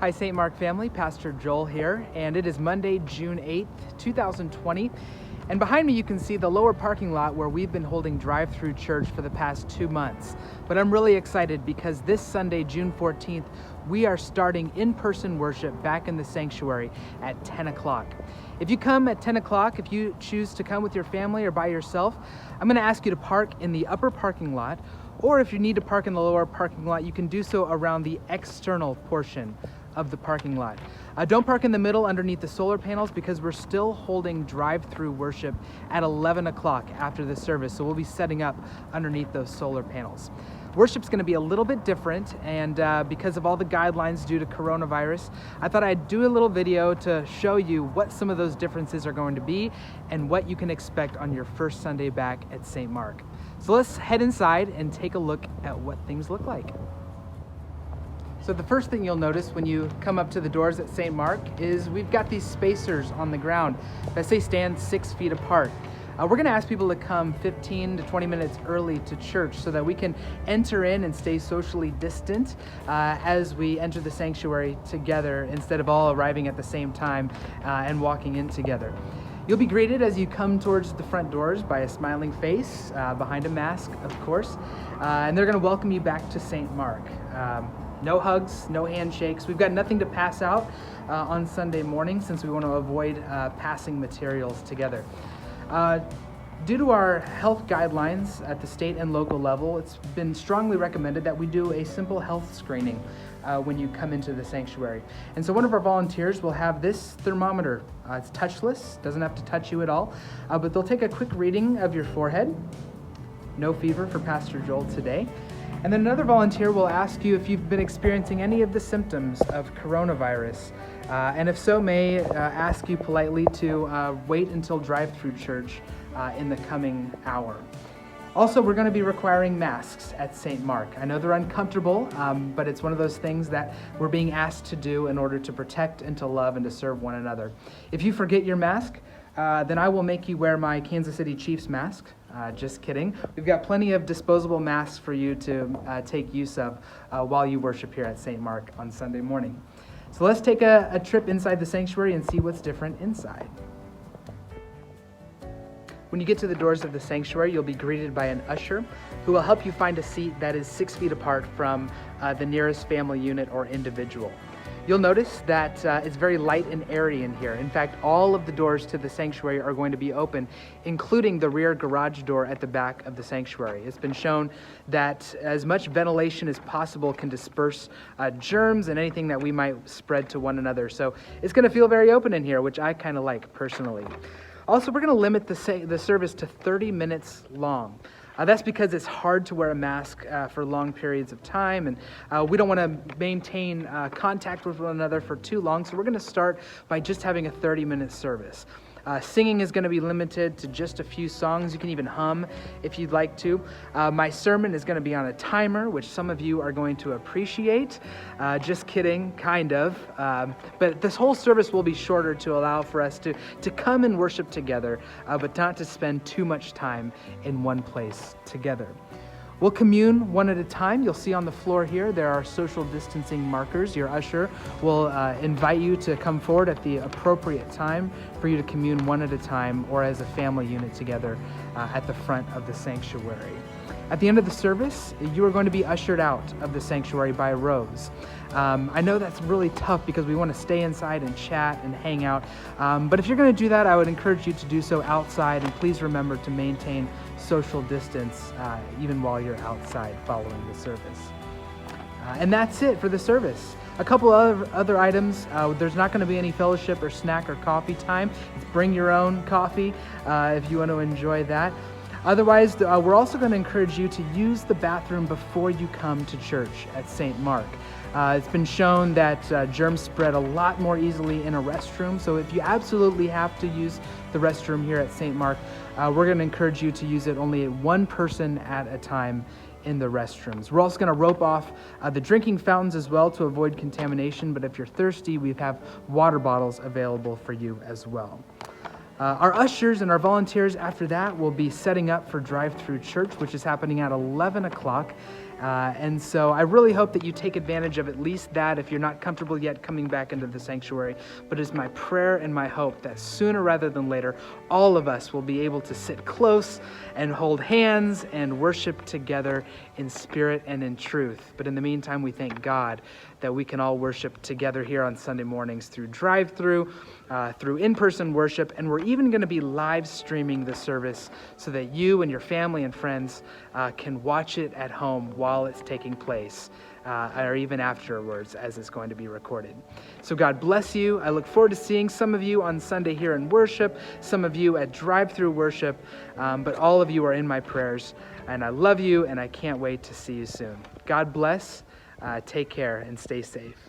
Hi, St. Mark family, Pastor Joel here, and it is Monday, June 8th, 2020. And behind me you can see the lower parking lot where we've been holding drive-through church for the past 2 months. But I'm really excited because this Sunday, June 14th, we are starting in-person worship back in the sanctuary at 10 o'clock. If you come at 10 o'clock, if you choose to come with your family or by yourself, I'm going to ask you to park in the upper parking lot, or if you need to park in the lower parking lot, you can do so around the external portion of the parking lot. Don't park in the middle underneath the solar panels because we're still holding drive-through worship at 11 o'clock after the service, so we'll be setting up underneath those solar panels. Worship's going to be a little bit different, and because of all the guidelines due to coronavirus, I thought I'd do a little video to show you what some of those differences are going to be and what you can expect on your first Sunday back at St. Mark. So let's head inside and take a look at what things look like. So the first thing you'll notice when you come up to the doors at St. Mark is we've got these spacers on the ground that say stand 6 feet apart. We're going to ask people to come 15 to 20 minutes early to church so that we can enter in and stay socially distant as we enter the sanctuary together instead of all arriving at the same time and walking in together. You'll be greeted as you come towards the front doors by a smiling face behind a mask, of course, and they're going to welcome you back to St. Mark. No hugs, no handshakes. We've got nothing to pass out on Sunday morning since we want to avoid passing materials together. Due to our health guidelines at the state and local level, it's been strongly recommended that we do a simple health screening when you come into the sanctuary. And so one of our volunteers will have this thermometer. It's touchless, doesn't have to touch you at all, but they'll take a quick reading of your forehead. No fever for Pastor Joel today. And then another volunteer will ask you if you've been experiencing any of the symptoms of coronavirus. And if so, may ask you politely to wait until drive-through church in the coming hour. Also, we're going to be requiring masks at St. Mark. I know they're uncomfortable, but it's one of those things that we're being asked to do in order to protect and to love and to serve one another. If you forget your mask, then I will make you wear my Kansas City Chiefs mask. Just kidding. We've got plenty of disposable masks for you to take use of while you worship here at St. Mark on Sunday morning. So let's take a trip inside the sanctuary and see what's different inside. When you get to the doors of the sanctuary, you'll be greeted by an usher who will help you find a seat that is 6 feet apart from the nearest family unit or individual. You'll notice that it's very light and airy in here. In fact, all of the doors to the sanctuary are going to be open, including the rear garage door at the back of the sanctuary. It's been shown that as much ventilation as possible can disperse germs and anything that we might spread to one another. So it's going to feel very open in here, which I kind of like personally. Also, we're going to limit the service to 30 minutes long. That's because it's hard to wear a mask for long periods of time, and we don't want to maintain contact with one another for too long, so we're going to start by just having a 30-minute service. Singing is going to be limited to just a few songs. You can even hum if you'd like to. My sermon is going to be on a timer, which some of you are going to appreciate. Just kidding, kind of. But this whole service will be shorter to allow for us to come and worship together, but not to spend too much time in one place together. We'll commune one at a time. You'll see on the floor here, there are social distancing markers. Your usher will invite you to come forward at the appropriate time for you to commune one at a time or as a family unit together at the front of the sanctuary. At the end of the service, you are going to be ushered out of the sanctuary by rows. I know that's really tough because we want to stay inside and chat and hang out. But if you're going to do that, I would encourage you to do so outside, and please remember to maintain social distance even while you're outside following the service. And that's it for the service. A couple of other items. There's not going to be any fellowship or snack or coffee time. Bring your own coffee if you want to enjoy that. Otherwise, we're also going to encourage you to use the bathroom before you come to church at St. Mark. It's been shown that germs spread a lot more easily in a restroom, so if you absolutely have to use the restroom here at St. Mark, we're going to encourage you to use it only one person at a time in the restrooms. We're also going to rope off the drinking fountains as well to avoid contamination, but if you're thirsty, we have water bottles available for you as well. Our ushers and our volunteers after that will be setting up for Drive-Thru Church, which is happening at 11 o'clock. And so I really hope that you take advantage of at least that if you're not comfortable yet coming back into the sanctuary. But it's my prayer and my hope that sooner rather than later, all of us will be able to sit close and hold hands and worship together in spirit and in truth. But in the meantime, we thank God that we can all worship together here on Sunday mornings through Drive-Thru, through in-person worship, and we're even going to be live streaming the service so that you and your family and friends can watch it at home while it's taking place, or even afterwards as it's going to be recorded. So God bless you. I look forward to seeing some of you on Sunday here in worship, some of you at Drive-Thru worship, but all of you are in my prayers, and I love you, and I can't wait to see you soon. God bless. Take care and stay safe.